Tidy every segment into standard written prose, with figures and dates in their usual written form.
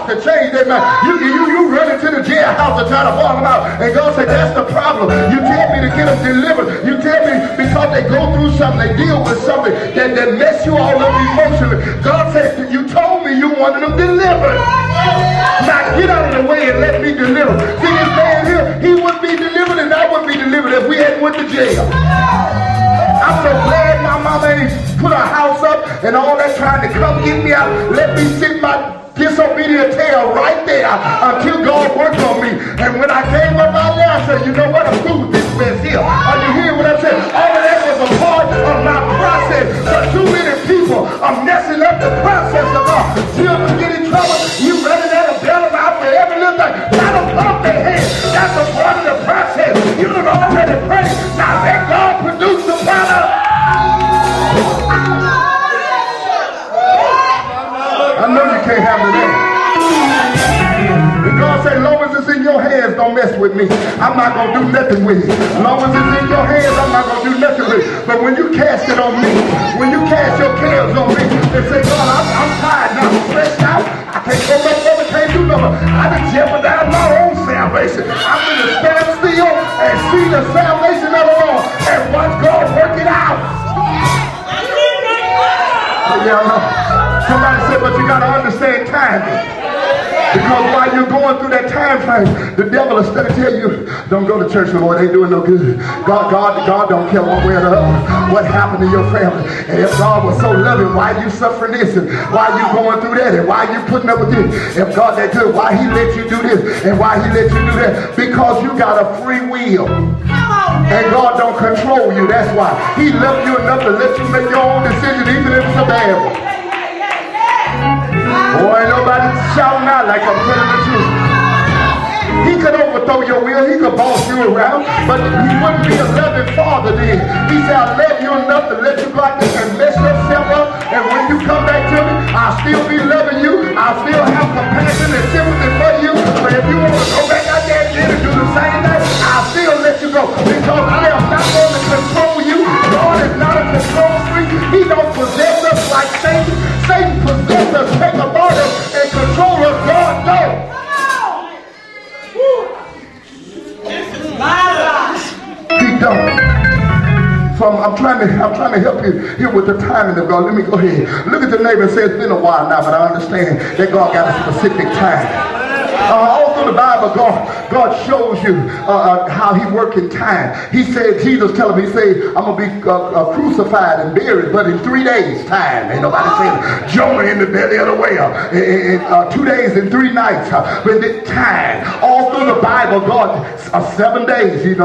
to change their mind. You run into the jailhouse to try to ball them out. And God said, that's the problem. You tell me to get them delivered. You tell me because they go through something, they deal with something that mess you all up emotionally. God said, you told me you wanted them delivered. Now get out of the way and let me deliver. See this man here, he would be delivered and I would be delivered if we hadn't went to jail. I'm so glad my mama ain't put a house up and all that trying to come get me out. Let me sit my disobedient tail right there until God works on me. And when I came up out there, I said, you know what? I'm through this mess here. Are you hearing what I said? All of that was a part of my process. But too many people are messing up the process of God. Children get in trouble. You running at them, bail them out for every little thing. Let them bump their head. That's a part of the process. You done already prayed. Now let God produce the product. I know you can't handle that. And God said, long as it's in your hands, don't mess with me. I'm not going to do nothing with it. Long as it's in your hands, I'm not going to do nothing with it. But when you cast it on me, when you cast your cares on me, and say, God, I'm tired now, I'm stressed out. I can't go no further, can't do nothing. I done jeopardized my own salvation. I'm going to stand still and see the salvation of the Lord and watch God work it out. Yeah, I know. Somebody said, but you got to understand timing. Because while you're going through that time frame, the devil is going to tell you, don't go to church no more, they ain't doing no good. God don't care one way or the other what happened to your family. And if God was so loving, why you suffering this? And why you going through that? And why you putting up with this? If God that good, why he let you do this? And why he let you do that? Because you got a free will. And God don't control you, that's why. He loved you enough to let you make your own decision, even if it's a bad one. Boy, ain't nobody shouting out like I'm telling the truth. He could overthrow your will, he could boss you around, but he wouldn't be a loving father then. He said, I love you enough to let you go out there and mess yourself up, and when you come back to me, I'll still be loving you, I'll still have compassion and sympathy for you, but if you want to go back out there again and do the same thing, I'll still let you go, because I am not going to control you. God is not a control freak. He don't possess us like Satan. Satan possesses us, take authority and control us. God knows. He don't. So I'm trying to help you here with the timing of God. Let me go ahead. Look at your neighbor and say, it's been a while now, but I understand that God got a specific time. All through the Bible, God shows you how he works in time. He said, Jesus tell him, he said, I'm going to be crucified and buried, but in 3 days' time. Ain't nobody saying Jonah in the belly of the whale. In 2 days and 3 nights. But the time. All through the Bible, God, 7 days, 6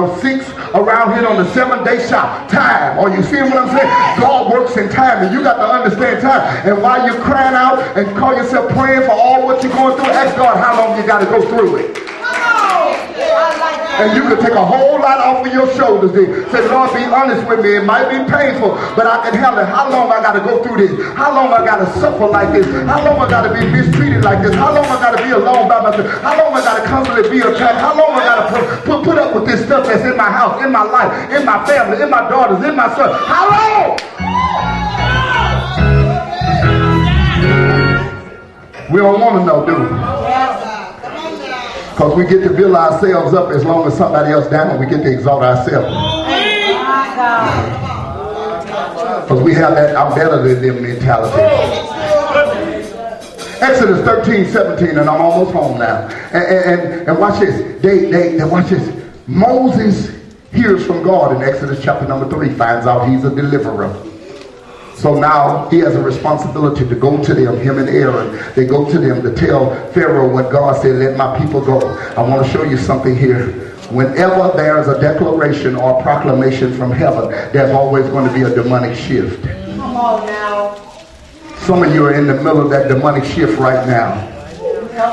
around here on the 7th-day shot. Time. Or you see what I'm saying? God works in time, and you got to understand time. And while you're crying out and call yourself praying for all what you're going through, ask God how long you got to go through it. And you can take a whole lot off of your shoulders then. Say, Lord, be honest with me. It might be painful, but I can handle it. How long I got to go through this? How long I got to suffer like this? How long I got to be mistreated like this? How long I got to be alone by myself? How long I got to constantly be attacked? How long I got to put up with this stuff that's in my house, in my life, in my family, in my daughters, in my son? How long? We don't want to know, do we? Because we get to build ourselves up as long as somebody else down. We get to exalt ourselves. Because we have that I'm better than them mentality. Exodus 13:17, and I'm almost home now. And watch this. They watch this. Moses hears from God in Exodus chapter number 3, finds out he's a deliverer. So now he has a responsibility to go to them, him and Aaron. They go to them to tell Pharaoh what God said, let my people go. I want to show you something here. Whenever there's a declaration or a proclamation from heaven, there's always going to be a demonic shift. Come on now. Some of you are in the middle of that demonic shift right now.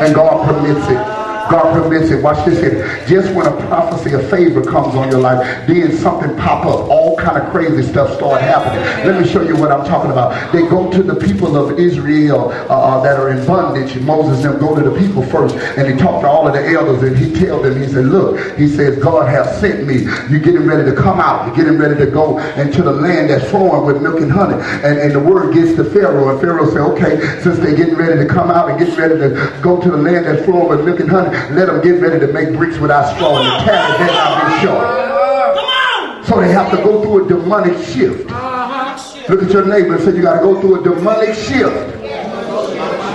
And God permits it. God permits it. Watch this here. Just when a prophecy of favor comes on your life, then something pop up. All kind of crazy stuff start happening. Let me show you what I'm talking about. They go to the people of Israel that are in bondage. Moses and them go to the people first, and he talked to all of the elders, and he tells them, he said, look, he says, God has sent me. You're getting ready to come out. You're getting ready to go into the land that's flowing with milk and honey. And the word gets to Pharaoh, and Pharaoh said, okay, since they're getting ready to come out and getting ready to go to the land that's flowing with milk and honey, let them get ready to make bricks without straw, and the talent better not be short. So they have to go through a demonic shift. Look at your neighbor and say, you got to go through a demonic shift.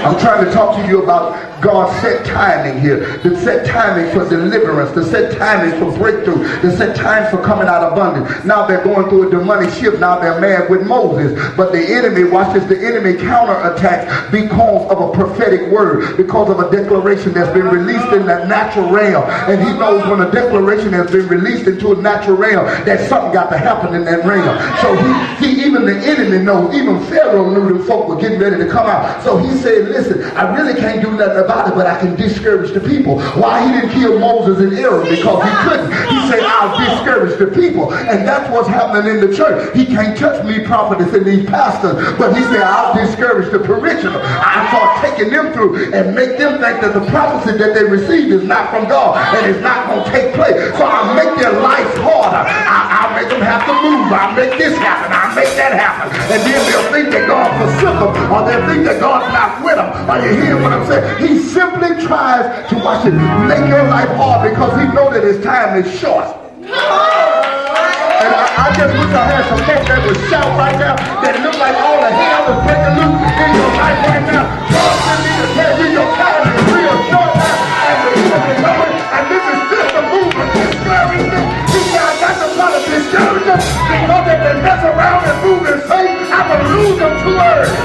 I'm trying to talk to you about God's set timing here. The set timing for deliverance. The set timing for breakthrough. The set time for coming out of bondage. Now they're going through a demonic shift. Now they're mad with Moses. But the enemy, watch this, the enemy counterattacks because of a prophetic word. Because of a declaration that's been released in that natural realm. And he knows when a declaration has been released into a natural realm, that something got to happen in that realm. So he even the enemy knows. Even Pharaoh knew the folk were getting ready to come out. So he said, listen, I really can't do nothing about it, but I can discourage the people. Why he didn't kill Moses and Aaron? Because he couldn't. He said, I'll discourage the people. And that's what's happening in the church. He can't touch me, prophetess, and these pastors, but he said, I'll discourage the parishioner. I'll start taking them through and make them think that the prophecy that they received is not from God and it's not going to take place. So I'll make their life harder. I'll make them have to move. I'll make this happen. I'll make that happen. And then they'll think that God forsook them, or they'll think that God's not with them. Are you hearing what I'm saying? He simply tries to watch it, make your life hard because he knows that his time is short. And I just wish I had some folks that would shout right now that look like all the hell is breaking loose in your life right now. God sent me to tell you your time is real short now, and the enemy know it, and this is just a movement discouragement. He said, I got to try to discourage them because if they mess around and move in faith, I'm going to lose them too early.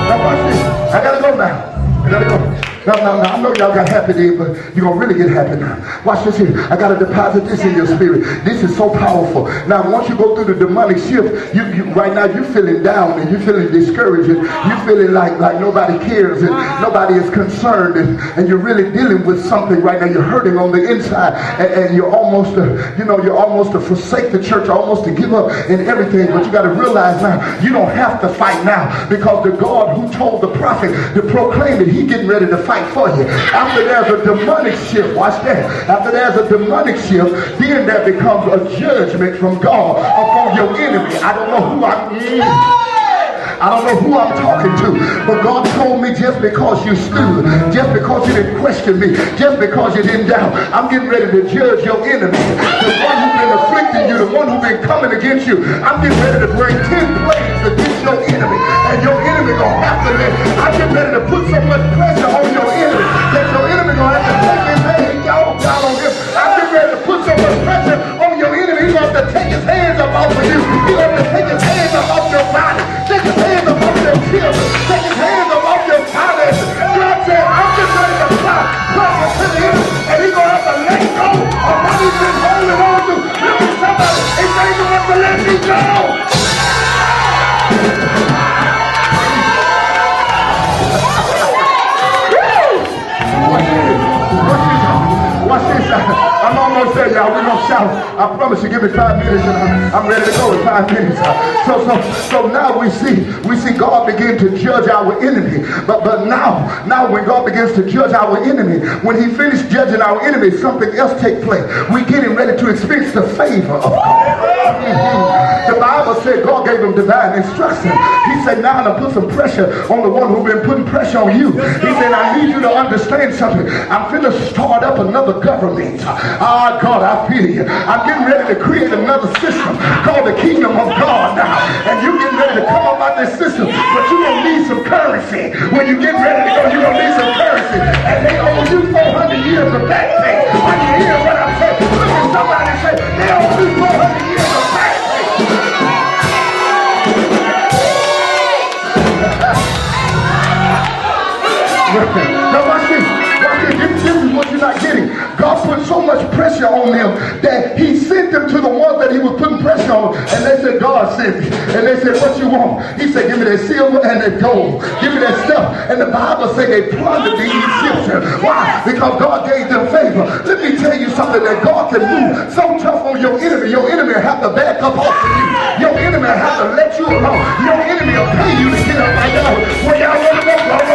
Now watch this. I gotta go now. I gotta go. Now, I know y'all got happy there, but you're going to really get happy now. Watch this here. I got to deposit this in your spirit. This is so powerful. Now, once you go through the demonic shift, you right now you're feeling down and you're feeling discouraged. And you're feeling like nobody cares and nobody is concerned. And you're really dealing with something right now. You're hurting on the inside. And you're almost, you're almost to forsake the church, almost to give up and everything. But you got to realize now, you don't have to fight now because the God who told the prophet to proclaim it, he's getting ready to fight for you. After there's a demonic shift, watch that. After there's a demonic shift, then there becomes a judgment from God upon your enemy. I don't know who I'm talking to, but God told me just because you stood, just because you didn't question me, just because you didn't doubt, I'm getting ready to judge your enemy. The one who's been afflicting you, the one who's been coming against you, I'm getting ready to bring 10 plagues against your enemy, and your enemy gonna have to live. I'm getting ready to put so much pressure on your enemy that your enemy gonna have to take his hands down on him. I'm getting ready to put so much pressure on your enemy, he's gonna have to take his hands up off of you. He's gonna have to take his hands up off your body. Take his hands up off your children. Take his hands up off your finances. God said, I'm just ready to fly pressure to the enemy, and he's going to have to let go of what he's been holding on to. Look at somebody and say, you're going to have to let me go. Watch this. I'm almost there, y'all. We're going to shout. I promise you, give me 5 minutes and I'm ready to go in 5 minutes. So now we see God begin to judge our enemy. But now when God begins to judge our enemy, when he finished judging our enemy, something else takes place. We're getting ready to experience the favor of God. The Bible said God gave him divine instruction. He said, now I'm going to put some pressure on the one who's been putting pressure on you. He said, I need you to understand something. I'm finna start up another government. Ah, God, I feel you. I'm getting ready to create another system called the kingdom of God now. And you're getting ready to come up out this system, but you're going to need some currency. When you get ready to go, you're going to need some currency. And they owe you 400 years of back pay. Are you hearing what I'm saying? Look at somebody say, they owe you 400 years of back pay. Now watch this. Watch this. This is what you're not getting. God put so much pressure on them that he sent them to the ones that he was putting pressure on. And they said, God sent me. And they said, what you want? He said, give me that silver and that gold. Give me that stuff. And the Bible said they plundered the Egyptians. Why? Because God gave them favor. Let me tell you something, that God can move so tough on your enemy. Your enemy have to back up off of you. Your enemy have to let you alone. Your enemy will pay you to get up. Where y'all want to go?